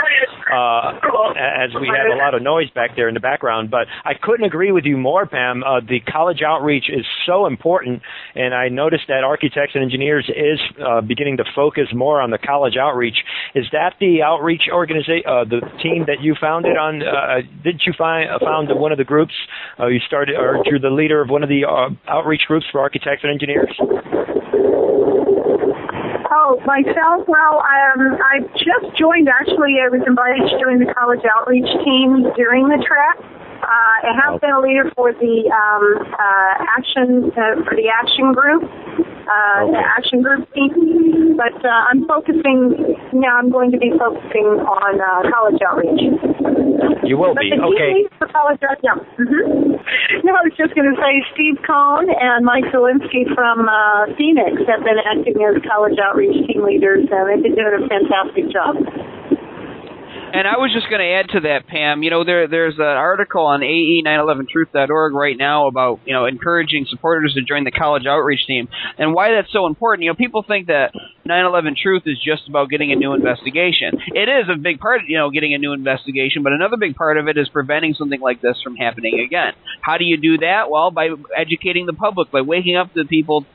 as we have a lot of noise back there in the background, but I couldn't agree with you more, Pam. The college outreach is so important, and I noticed that Architects and Engineers is beginning to focus more on the college outreach. Is that the outreach organization, the team that you founded on? Didn't you found one of the groups? You started, or you're the leader of one of the outreach groups for architects and engineers? Oh, myself? Well, I just joined, actually. I was invited to join the college outreach team during the track. I have been a leader for the action group, the action group team, but I'm going to be focusing on college outreach. You will be, okay. For college outreach, yeah. Mm-hmm. No, I was just going to say Steve Cohn and Mike Zielinski from Phoenix have been acting as college outreach team leaders, and they've been doing a fantastic job. And I was just going to add to that, Pam. There's an article on AE911truth.org right now about, encouraging supporters to join the college outreach team and why that's so important. People think that 9/11 Truth is just about getting a new investigation. It is a big part of, getting a new investigation, but another big part of it is preventing something like this from happening again. How do you do that? Well, by educating the public, by waking the people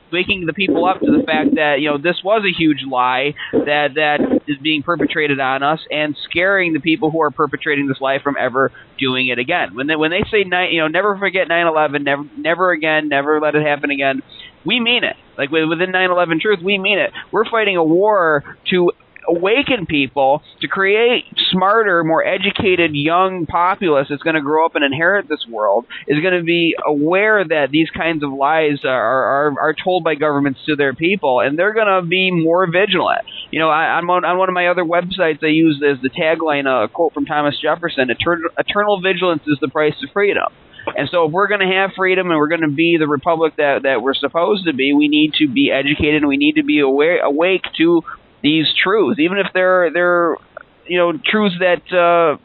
up to the fact that, this was a huge lie that is being perpetrated on us, and scaring the people who are perpetrating this lie from ever doing it again. When they say, never forget 9/11, never again, never let it happen again, we mean it. Like within 9/11 Truth, we mean it. We're fighting a war to awaken people, to create smarter, more educated young populace that's going to grow up and inherit this world, is going to be aware that these kinds of lies are told by governments to their people, and they're going to be more vigilant. On one of my other websites, I use as the tagline a quote from Thomas Jefferson: "Eternal vigilance is the price of freedom." And so if we're going to have freedom and we're going to be the republic that we're supposed to be, we need to be educated, and we need to be awake to these truths, even if they're truths that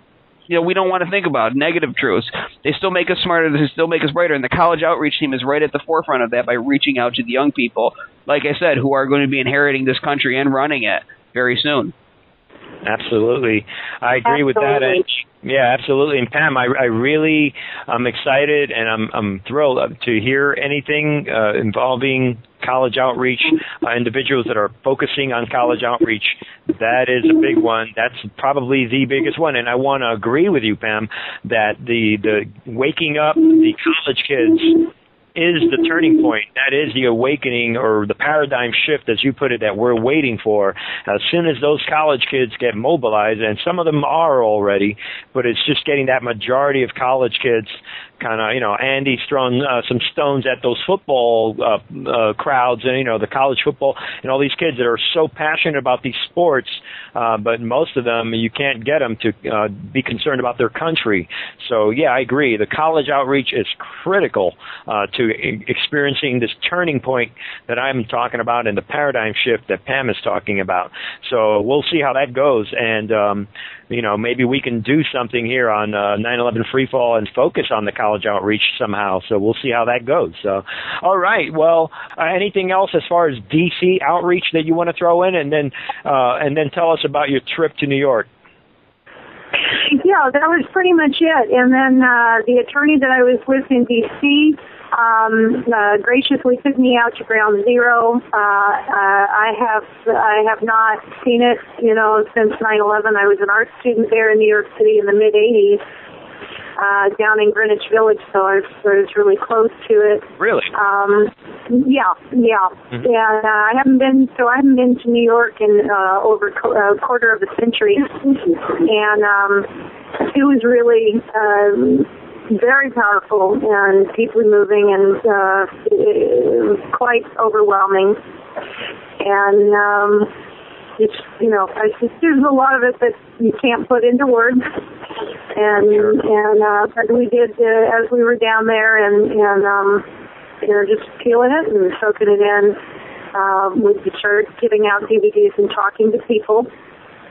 we don't want to think about, negative truths. They still make us smarter, they still make us brighter, and the college outreach team is right at the forefront of that by reaching out to the young people, like I said, who are going to be inheriting this country and running it very soon. Absolutely. I agree with that. Yeah, absolutely. And Pam, I really am excited, and I'm thrilled to hear anything involving college outreach, individuals that are focusing on college outreach. That is a big one. That's probably the biggest one. And I want to agree with you, Pam, that the waking up the college kids is the turning point. That is the awakening, or the paradigm shift, as you put it, that we're waiting for. As soon as those college kids get mobilized, and some of them are already, but it's just getting that majority of college kids kind of, Andy throwing some stones at those football crowds, and, the college football, and all these kids that are so passionate about these sports, but most of them, you can't get them to be concerned about their country. So, yeah, I agree. The college outreach is critical to experiencing this turning point that I'm talking about, and the paradigm shift that Pam is talking about. So we'll see how that goes, and maybe we can do something here on 9/11 Freefall and focus on the college college outreach somehow. So we'll see how that goes. So, all right. Well, anything else as far as DC outreach that you want to throw in, and then tell us about your trip to New York. Yeah, that was pretty much it. And then the attorney that I was with in D.C. Graciously took me out to Ground Zero. I have not seen it, since 9/11. I was an art student there in New York City in the mid '80s. Down in Greenwich Village, so I was really close to it. Really? Yeah. Mm-hmm. And I haven't been to New York in over a quarter of a century, and it was really very powerful and deeply moving and quite overwhelming. And there's a lot of it that you can't put into words. But we did as we were down there, and just feeling it and soaking it in. We started giving out DVDs and talking to people.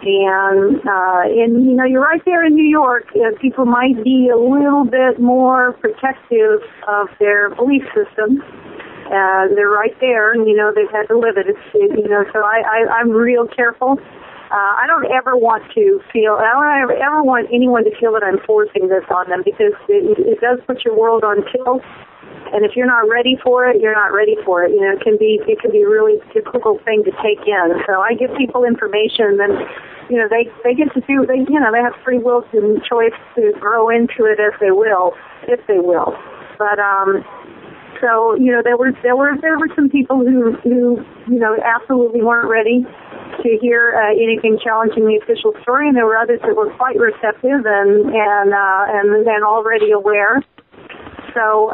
And you're right there in New York. People might be a little bit more protective of their belief system. They're right there, and they've had to live it. So I'm real careful. I don't ever want anyone to feel that I'm forcing this on them, because it does put your world on tilt. And if you're not ready for it, you're not ready for it. It can be a really difficult thing to take in. So I give people information, and they get to do. They have free will and choice to grow into it as they will, if they will. But so there were some people who absolutely weren't ready to hear anything challenging the official story, and there were others that were quite receptive and already aware. So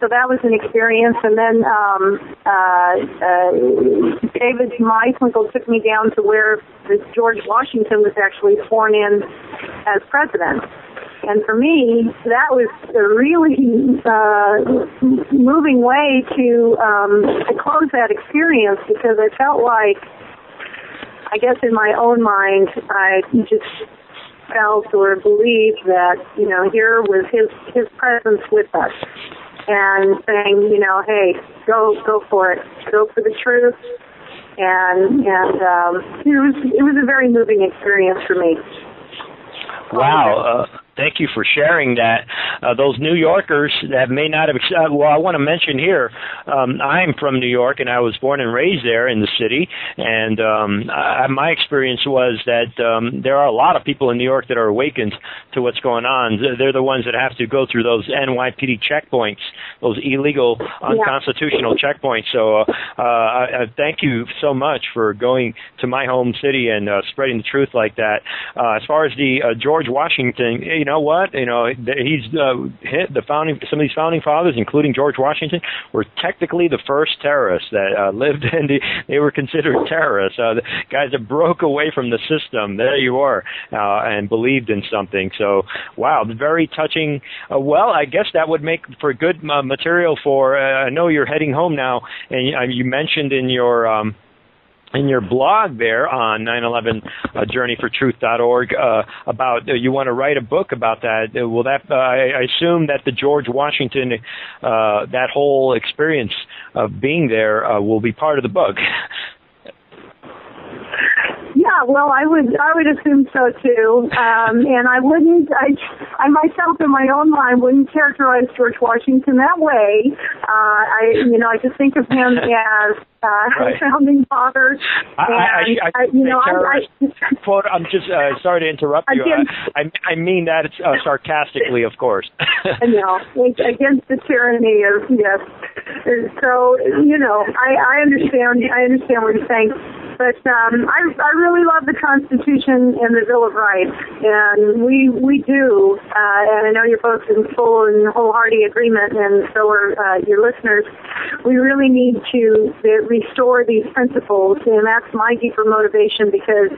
that was an experience. And then David Meiswinkle took me down to where George Washington was actually sworn in as president. And for me, that was a really moving way to close that experience, because I felt like, I guess in my own mind, I just felt or believed that, here was his presence with us, and saying, hey, go for it, go for the truth, and it was a very moving experience for me. Wow. Thank you for sharing that. Those New Yorkers that may not have, I want to mention here, I'm from New York, and I was born and raised there in the city, and my experience was that there are a lot of people in New York that are awakened to what's going on. They're the ones that have to go through those NYPD checkpoints, those illegal, unconstitutional checkpoints. So I thank you so much for going to my home city and spreading the truth like that. As far as the George Washington, you know what? He's hit some of these founding fathers, including George Washington, were technically the first terrorists that lived, and they were considered terrorists. The guys that broke away from the system. There you are, and believed in something. So, wow, very touching. Well, I guess that would make for good material for. I know you're heading home now, and you mentioned in your blog there on 9/11journeyfortruth.org about you want to write a book about that. Will that? I assume that the George Washington, that whole experience of being there, will be part of the book. Yeah, well, I would assume so too, and I myself in my own mind wouldn't characterize George Washington that way. I just think of him as a founding father. Quote. I'm just sorry to interrupt you. I mean that it's sarcastically, of course. I know, against the tyranny of yes. So I understand. I understand what you're saying. But I really love the Constitution and the Bill of Rights, and we do, and I know you're both in full and wholehearted agreement, and so are your listeners. We really need to restore these principles, and that's my deeper motivation, because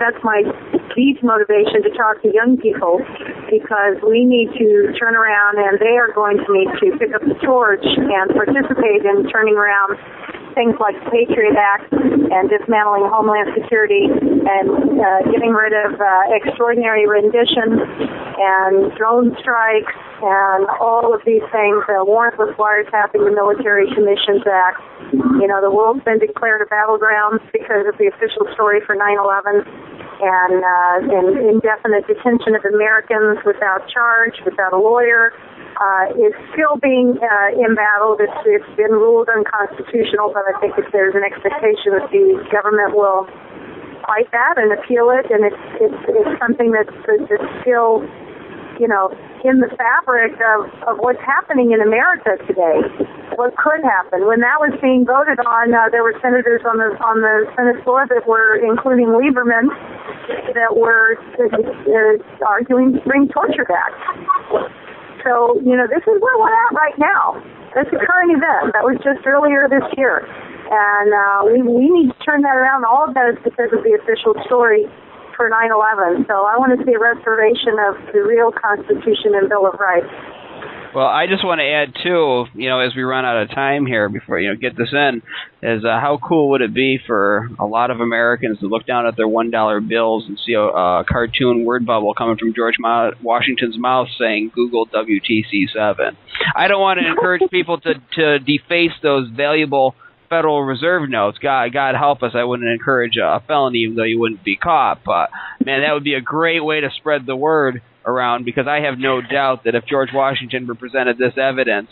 that's my deep motivation to talk to young people, because we need to turn around, and they are going to need to pick up the torch and participate in turning around things like the Patriot Act and dismantling Homeland Security getting rid of extraordinary rendition and drone strikes and all of these things, warrantless wiretapping, the Military Commissions Act. You know, the world's been declared a battleground because of the official story for 9/11, and indefinite detention of Americans without charge, without a lawyer, is still being embattled. It's been ruled unconstitutional, but I think that there's an expectation that the government will fight that and appeal it, and it's something that's still, you know, in the fabric of what's happening in America today. What could happen when that was being voted on? There were senators on the Senate floor that were, including Lieberman, that were arguing to bring torture back. So, you know, this is where we're at right now. That's a current event. That was just earlier this year. And we need to turn that around. All of that is because of the official story for 9/11. So I want to see a restoration of the real Constitution and Bill of Rights. Well, I just want to add, too, you know, as we run out of time here before, you know, get this in, is how cool would it be for a lot of Americans to look down at their $1 bills and see a cartoon word bubble coming from George Washington's mouth saying, Google WTC7. I don't want to encourage people to deface those valuable Federal Reserve notes. God help us, I wouldn't encourage a felony, even though you wouldn't be caught. But, man, that would be a great way to spread the word around, because I have no doubt that if George Washington represented this evidence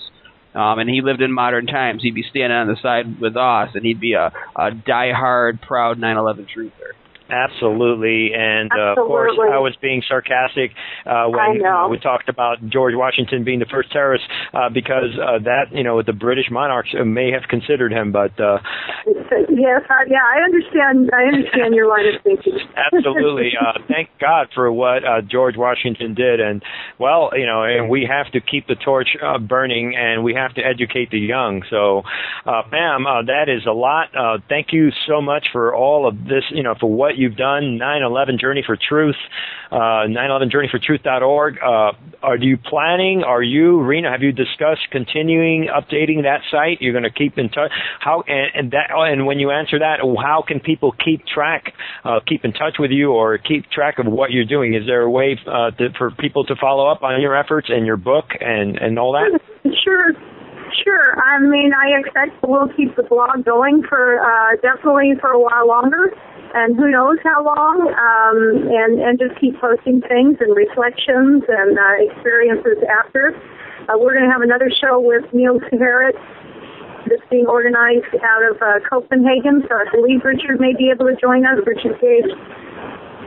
and he lived in modern times, he'd be standing on the side with us, and he'd be a die-hard, proud 9/11 truther. Absolutely, and of course, I was being sarcastic when we talked about George Washington being the first terrorist, because that, you know, the British monarchs may have considered him, but yes, I understand your line of thinking. Absolutely, thank God for what George Washington did, and well, you know, and we have to keep the torch burning, and we have to educate the young. So, Pam, that is a lot. Thank you so much for all of this, you know, for what you've done. 9/11 Journey for Truth, 9/11journeyfortruth.org. Are you planning? Are you, Rena? Have you discussed continuing updating that site? You're going to keep in touch. How and when you answer that, how can people keep in touch with you, or keep track of what you're doing? Is there a way for people to follow up on your efforts and your book and all that? Sure. I mean, I expect we'll keep the blog going for definitely for a while longer, and who knows how long, and just keep posting things and reflections and experiences after. We're going to have another show with Neil Sahara that's being organized out of Copenhagen, so I believe Richard may be able to join us, Richard Gage,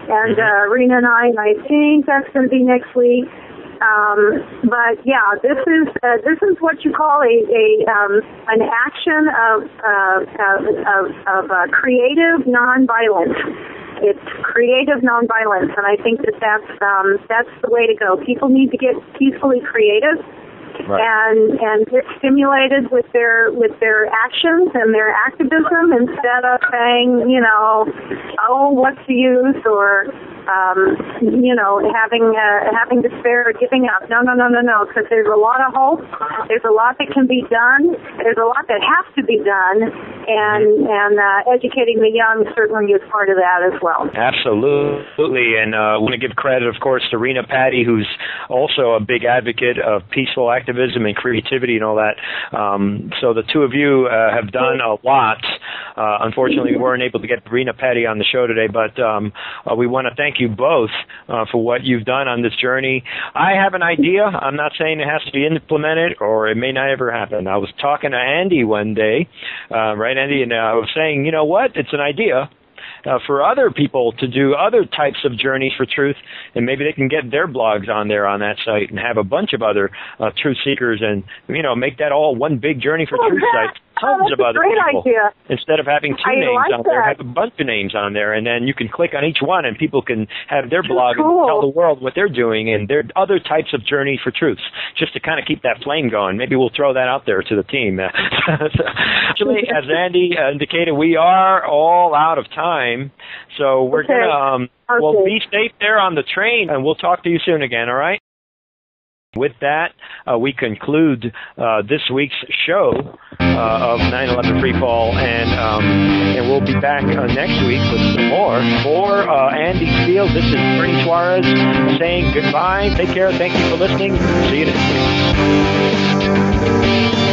and Rena and I think that's going to be next week. But yeah, this is what you call an action of creative nonviolence. It's creative nonviolence, and I think that's the way to go. People need to get peacefully creative. Right. And get stimulated with their actions and their activism, instead of saying, you know, oh, what's the use, or you know, having despair or giving up. No, because there's a lot of hope. There's a lot that can be done. There's a lot that has to be done, and educating the young certainly is part of that as well. Absolutely, and I want to give credit, of course, to Rena Patty, who's also a big advocate of peaceful activism and creativity and all that. So the two of you have done a lot. Unfortunately, we weren't able to get Rena Patty on the show today, but we want to thank you both for what you've done on this journey. I have an idea. I'm not saying it has to be implemented, or it may not ever happen. I was talking to Andy one day, right, Andy, and I was saying, you know what, it's an idea for other people to do other types of journeys for truth, and maybe they can get their blogs on there on that site and have a bunch of other truth seekers, and, you know, make that all one big Journey for Truth site. Tons of other people. Idea. Instead of having two names on there, have a bunch of names on there, and then you can click on each one, and people can have their blog and tell the world what they're doing, and there are other types of Journey for Truth, just to kind of keep that flame going. Maybe we'll throw that out there to the team. Actually, as Andy indicated, we are all out of time, so we're going to, well, be safe there on the train, and we'll talk to you soon again, all right? With that, we conclude this week's show of 9/11 Freefall, and we'll be back next week with some more. For Andy Steele, this is Bernie Suarez saying goodbye. Take care. Thank you for listening. See you next week.